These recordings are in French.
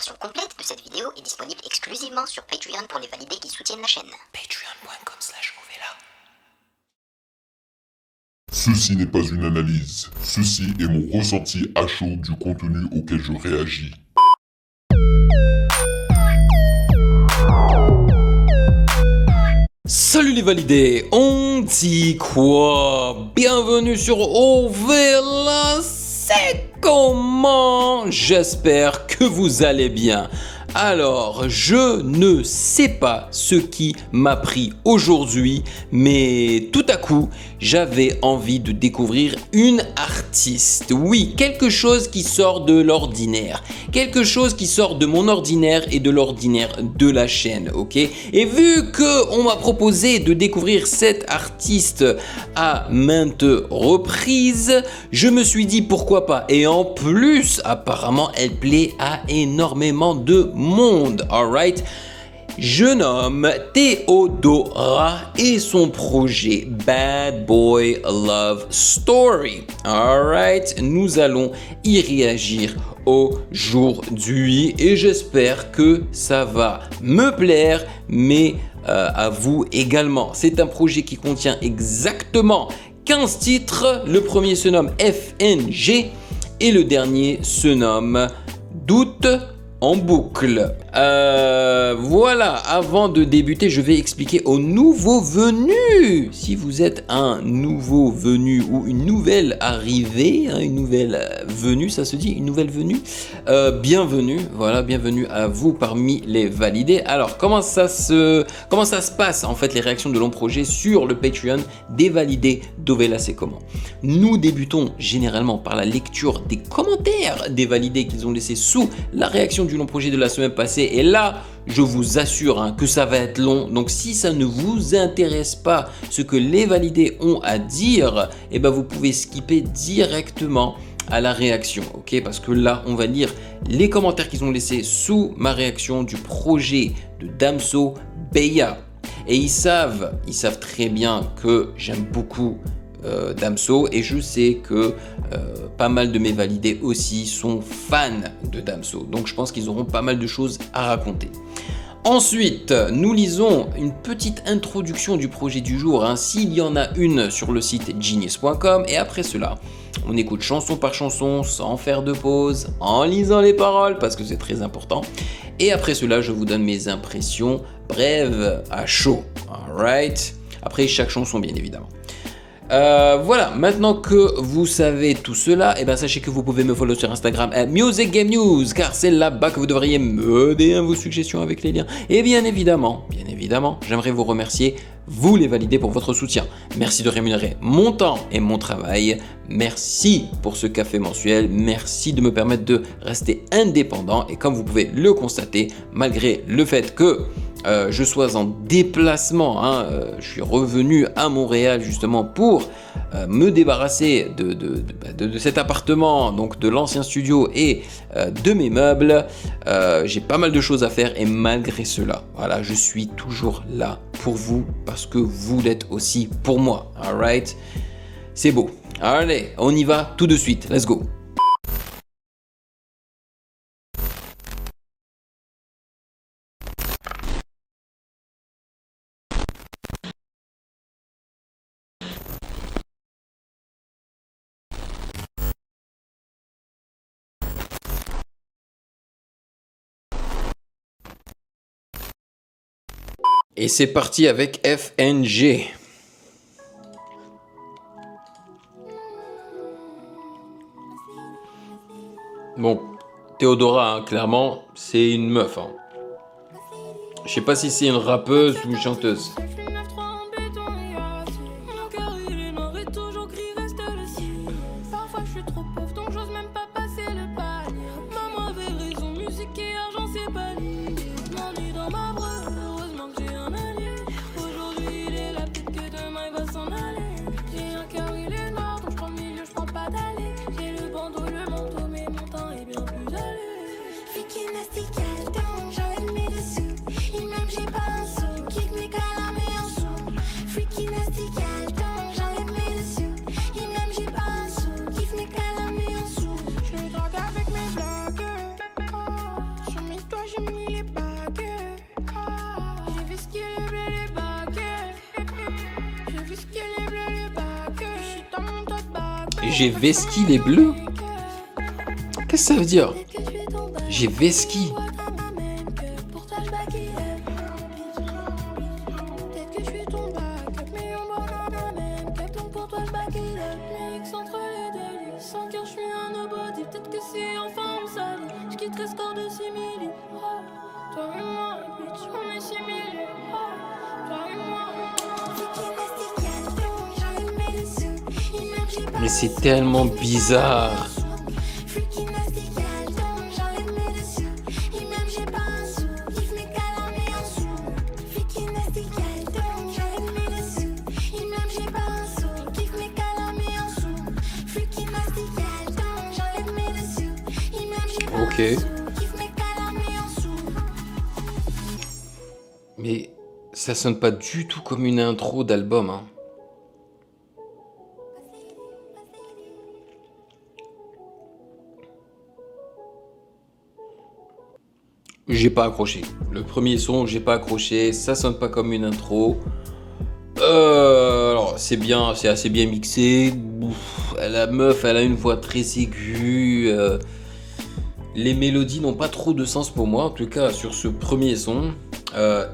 version complète de cette vidéo est disponible exclusivement sur Patreon pour les validés qui soutiennent la chaîne. Patreon.com/Ovela. Ceci n'est pas une analyse, ceci est mon ressenti à chaud du contenu auquel je réagis. Salut les validés, on dit quoi? Bienvenue sur Ovela, c'est comment? J'espère que vous allez bien. Alors, je ne sais pas ce qui m'a pris aujourd'hui, mais tout à coup, j'avais envie de découvrir une artiste. Oui, quelque chose qui sort de l'ordinaire. Quelque chose qui sort de mon ordinaire et de l'ordinaire de la chaîne, ok? Et vu que on m'a proposé de découvrir cette artiste à maintes reprises, je me suis dit pourquoi pas. Et en plus, apparemment, elle plaît à énormément de monde, alright? Je nomme Theodora et son projet Bad Boy Love Story. Alright, nous allons y réagir aujourd'hui et j'espère que ça va me plaire, mais à vous également. C'est un projet qui contient exactement 15 titres. Le premier se nomme FNG et le dernier se nomme Doute en boucle. Voilà, avant de débuter, je vais expliquer aux nouveaux venus. Si vous êtes un nouveau venu ou une nouvelle arrivée, une nouvelle venue, ça se dit, une nouvelle venue, bienvenue, voilà, bienvenue à vous parmi les validés. Alors, comment ça se passe en fait les réactions de long projet sur le Patreon des validés d'Ovela, c'est comment? Nous débutons généralement par la lecture des commentaires des validés qu'ils ont laissés sous la réaction du long projet de la semaine passée, et là je vous assure que ça va être long, donc si ça ne vous intéresse pas ce que les validés ont à dire, et ben vous pouvez skipper directement à la réaction, ok? Parce que là on va lire les commentaires qu'ils ont laissés sous ma réaction du projet de Damso Beya, et ils savent très bien que j'aime beaucoup Damso, et je sais que pas mal de mes validés aussi sont fans de Damso, donc je pense qu'ils auront pas mal de choses à raconter. Ensuite, nous lisons une petite introduction du projet du jour, s'il y en a une sur le site genius.com, et après cela, on écoute chanson par chanson sans faire de pause, en lisant les paroles parce que c'est très important. Et après cela, je vous donne mes impressions brèves à chaud. Alright. Après chaque chanson, bien évidemment. Voilà, maintenant que vous savez tout cela, et sachez que vous pouvez me follow sur Instagram @musicgamenews, car c'est là-bas que vous devriez me donner vos suggestions avec les liens. Et bien évidemment, j'aimerais vous remercier, vous les validés, pour votre soutien. Merci de rémunérer mon temps et mon travail. Merci pour ce café mensuel. Merci de me permettre de rester indépendant. Et comme vous pouvez le constater, malgré le fait que je sois en déplacement, je suis revenu à Montréal justement pour me débarrasser de cet appartement, donc de l'ancien studio et de mes meubles. J'ai pas mal de choses à faire, et malgré cela, voilà, je suis toujours là pour vous parce que vous l'êtes aussi pour moi. Alright, c'est beau. Allez, on y va tout de suite. Let's go. Et c'est parti avec FNG. Bon, Theodora, clairement, c'est une meuf. Je sais pas si c'est une rappeuse ou une chanteuse. J'ai pas un sou, kick mes calamés. J'ai vesquis les bleus? Qu'est-ce que ça veut dire? J'ai vesquis. Mais c'est tellement bizarre. Ok. Mais ça sonne pas du tout comme une intro d'album, hein. J'ai pas accroché. Le premier son, j'ai pas accroché. Ça sonne pas comme une intro. Alors, c'est bien, c'est assez bien mixé. La meuf, elle a une voix très aiguë. Les mélodies n'ont pas trop de sens pour moi, en tout cas sur ce premier son.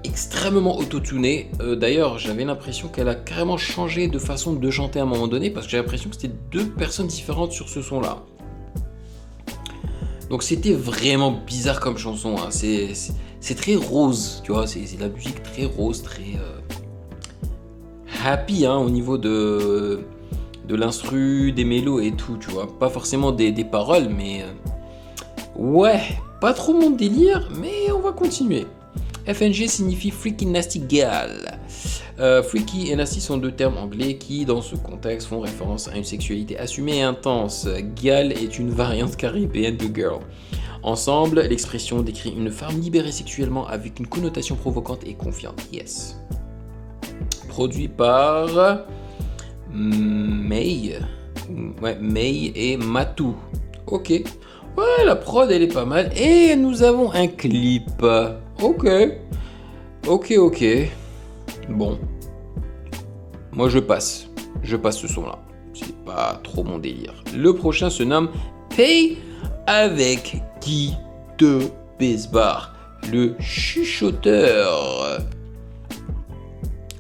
Extrêmement autotuné. D'ailleurs, j'avais l'impression qu'elle a carrément changé de façon de chanter à un moment donné, parce que j'ai l'impression que c'était deux personnes différentes sur ce son-là. Donc c'était vraiment bizarre comme chanson, hein. C'est très rose, tu vois, c'est de la musique très rose, très happy, hein, au niveau de l'instru, des mélos et tout, tu vois. Pas forcément des paroles, mais ouais, pas trop mon délire, mais on va continuer. FNG signifie Freaky Nasty Gal. Freaky et Nasty sont deux termes anglais qui, dans ce contexte, font référence à une sexualité assumée et intense. Gal est une variante caribéenne de girl. Ensemble, l'expression décrit une femme libérée sexuellement avec une connotation provocante et confiante. Yes. Produit par May. Ouais, May et Matou. Ok. Ouais, la prod, elle est pas mal. Et nous avons un clip. Ok. Bon. Moi, je passe. Je passe ce son-là. C'est pas trop mon délire. Le prochain se nomme Pay avec Guy de Besbar, le chuchoteur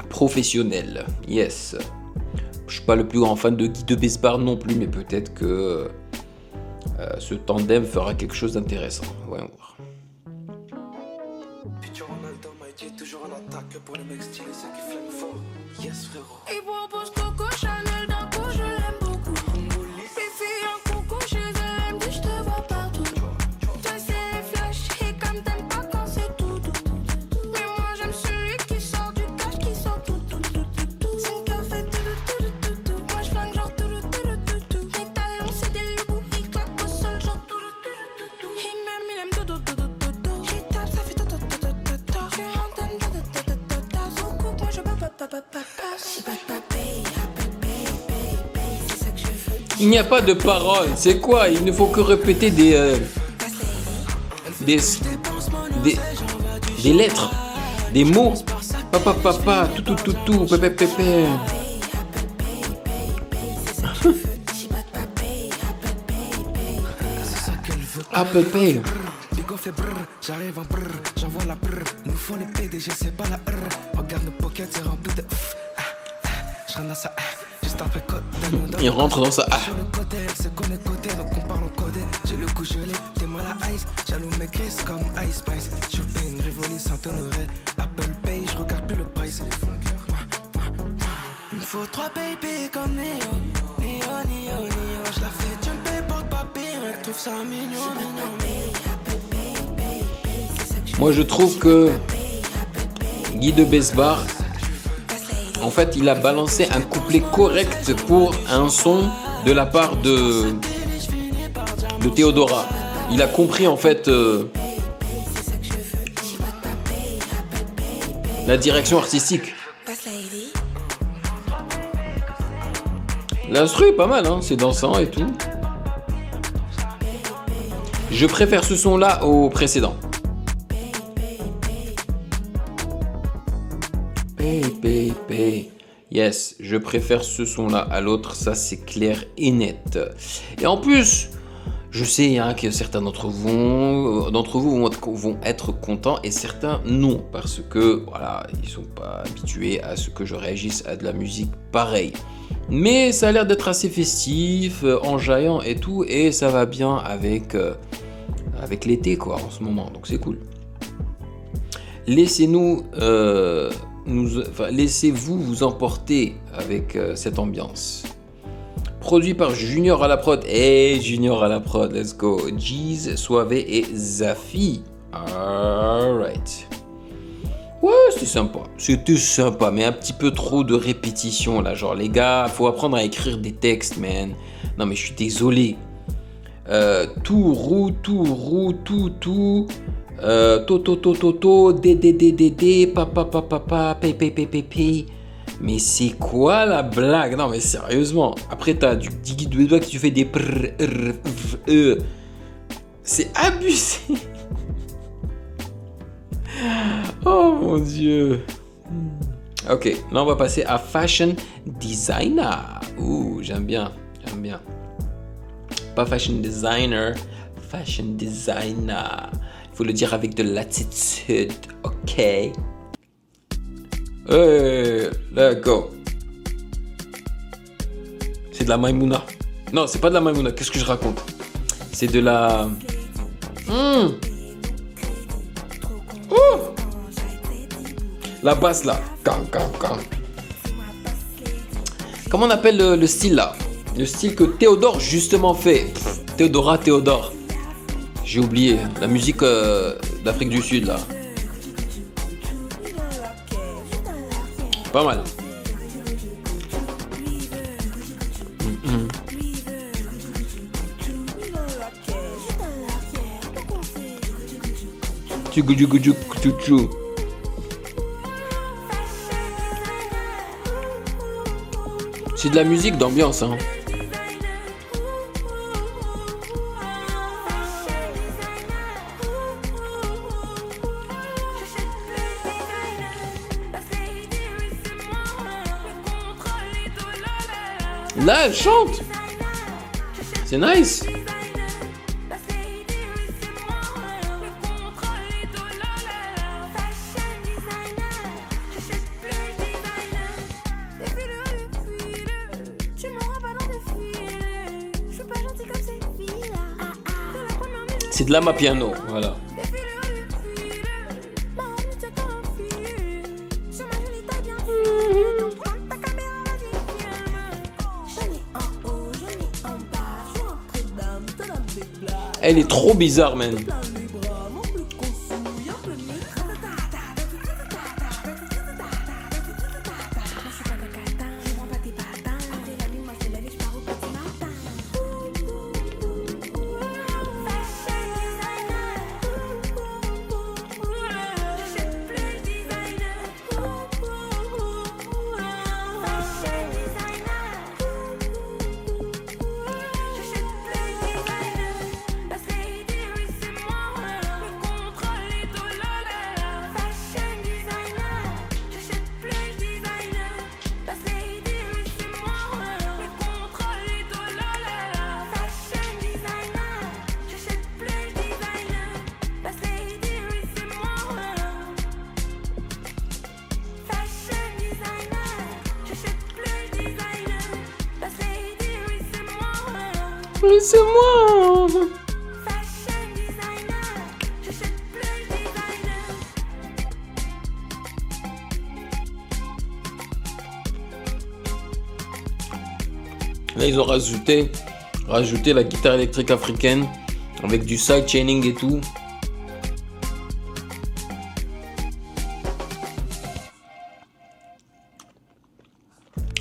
professionnel. Yes. Je suis pas le plus grand fan de Guy de Besbar non plus, mais peut-être que ce tandem fera quelque chose d'intéressant. Voyons voir. Toujours en attaque pour les mecs stylés, ceux qui flinguent fort. Yes, frérot. Il propose Coco Chanel d'un coup, je l'aime beaucoup. Les filles en coucou chez elles, elle me dit je te vois partout. Toi c'est flash et comme t'aimes pas quand c'est tout. Mais moi j'aime celui qui sort du cash, qui sort tout. Son cœur fait tout. Moi je flingue genre tout. Mes talons c'est des loups, ils claquent au sol genre tout. Et même il aime tout. J'y tape, ça fait tout. Il n'y a pas de parole. C'est quoi? Il ne faut que répéter des lettres, des mots. Papa, tout, pépé. Apple Pay. J'arrive en brr, j'envoie la brr. Nous font les PDG, c'est pas la R. Regarde nos pockets, c'est rempli de je rentre dans sa juste après code. Il rentre dans sa Sur le côté, elle se connaît côté, donc on parle en codé. J'ai le goût gelé, t'es mal à ice. Jaloux mes grises comme Ice Spice. Je fais une Rivoli sans t'honorer. Apple Pay, je regarde plus le price. Il me faut 3 baby comme Neo. Je la fais jumper pour papier, elle trouve ça mignon. Moi, je trouve que Guy de Besbar, en fait, il a balancé un couplet correct pour un son de la part de Théodora. Il a compris, en fait, la direction artistique. L'instru est pas mal, hein, c'est dansant et tout. Je préfère ce son-là au précédent. pay. Yes, je préfère ce son-là à l'autre, ça c'est clair et net. Et en plus, je sais que certains d'entre vous vont être contents et certains non, parce que voilà, ils sont pas habitués à ce que je réagisse à de la musique pareille. Mais ça a l'air d'être assez festif, enjaillant et tout, et ça va bien avec l'été quoi en ce moment, donc c'est cool. Laissez-vous vous emporter avec cette ambiance. Produit par Junior à la prod. Junior à la prod, let's go. Jeez, Suave et Zafi. Alright. Ouais, c'était sympa, mais un petit peu trop de répétition là. Genre, les gars, faut apprendre à écrire des textes, man. Non, mais je suis désolé. Tout. Papa, pay. Mais c'est quoi la blague? Non, mais sérieusement. Après, t'as du diggy de doigts que tu fais des c'est abusé. Oh mon dieu. Ok, là on va passer à Fashion Designer. Ouh, j'aime bien. Pas Fashion Designer, Fashion Designer. Il faut le dire avec de l'attitude, ok? Let's go. C'est de la Maïmouna. Non, c'est pas de la Maïmouna. Qu'est-ce que je raconte? C'est de la... La basse là. Comment on appelle le style là? Le style que Théodore justement fait. Théodore. J'ai oublié. La musique d'Afrique du Sud là. Pas mal. C'est de la musique d'ambiance, hein. Là, elle chante. C'est nice. C'est de l'ama piano, voilà. Elle est trop bizarre, man. C'est moi. Là, ils ont rajouté la guitare électrique africaine avec du sidechaining et tout.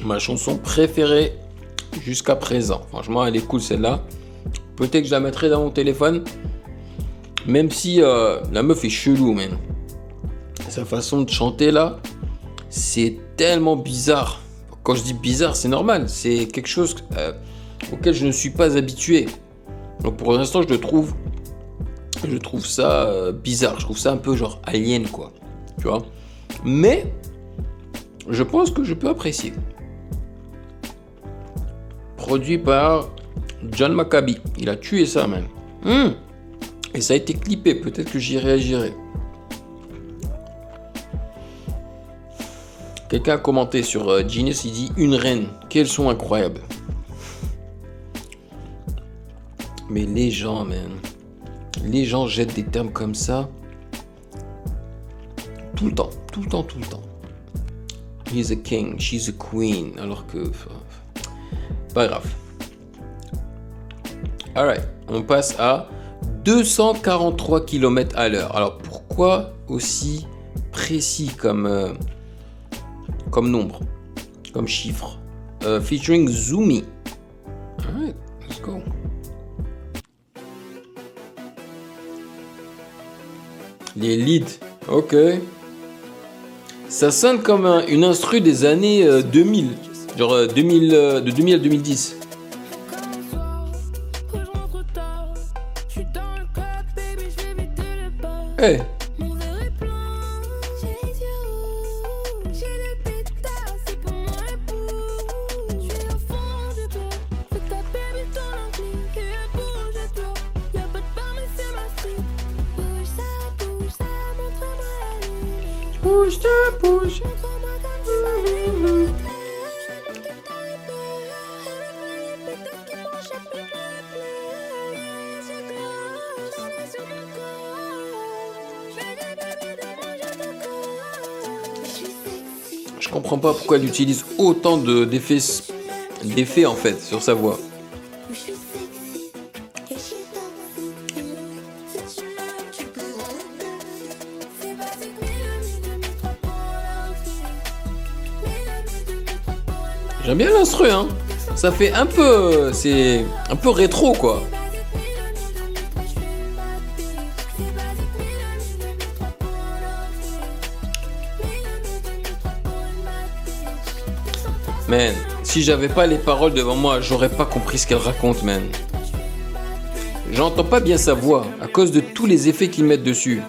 Ma chanson préférée jusqu'à présent. Franchement, elle est cool celle-là. Peut-être que je la mettrai dans mon téléphone. Même si la meuf est chelou, man. Sa façon de chanter là, c'est tellement bizarre. Quand je dis bizarre, c'est normal. C'est quelque chose auquel je ne suis pas habitué. Donc pour l'instant, je trouve ça bizarre. Je trouve ça un peu genre alien, quoi. Tu vois. Mais je pense que je peux apprécier. Produit par John Maccabi. Il a tué ça, man. Et ça a été clippé. Peut-être que j'y réagirai. Quelqu'un a commenté sur Genius. Il dit une reine. Quels sont incroyables. Mais les gens, man. Les gens jettent des termes comme ça. Tout le temps. Tout le temps, tout le temps. He's a king. She's a queen. Alors que... pas grave. Alright, on passe à 243 km à l'heure. Alors pourquoi aussi précis comme nombre, comme chiffre? Featuring Zumi. Alright, let's go. Les leads, ok. Ça sonne comme une instru des années 2000, genre 2000, de 2000 à 2010. Hey. Mon verre est plein, j'ai les yeux rouges, j'ai le pétard, c'est pour mon époux. Je suis au fond du cœur, fais ta baby ton ampli, et bouge et toi, y'a pas de bar mais c'est ma street. Bouge ça, montre-moi la lune. Bouge, bouge. Montre-moi comme tu m'as vu. Je monte dans les pleurs, avec les pétards qui m'enchaînent plus me plaît. C'est clair, j'en ai sur mon corps. Je comprends pas pourquoi elle utilise autant d'effets en fait sur sa voix. J'aime bien l'instru, hein. Ça fait un peu, c'est un peu rétro quoi. Man, si j'avais pas les paroles devant moi, j'aurais pas compris ce qu'elle raconte, man. J'entends pas bien sa voix à cause de tous les effets qu'ils mettent dessus.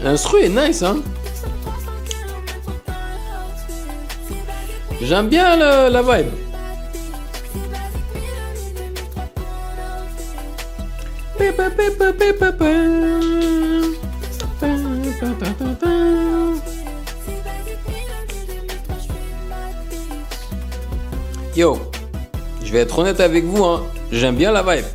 L'instru est nice, hein. J'aime bien la vibe. Yo, je vais être honnête avec vous, hein. J'aime bien la vibe.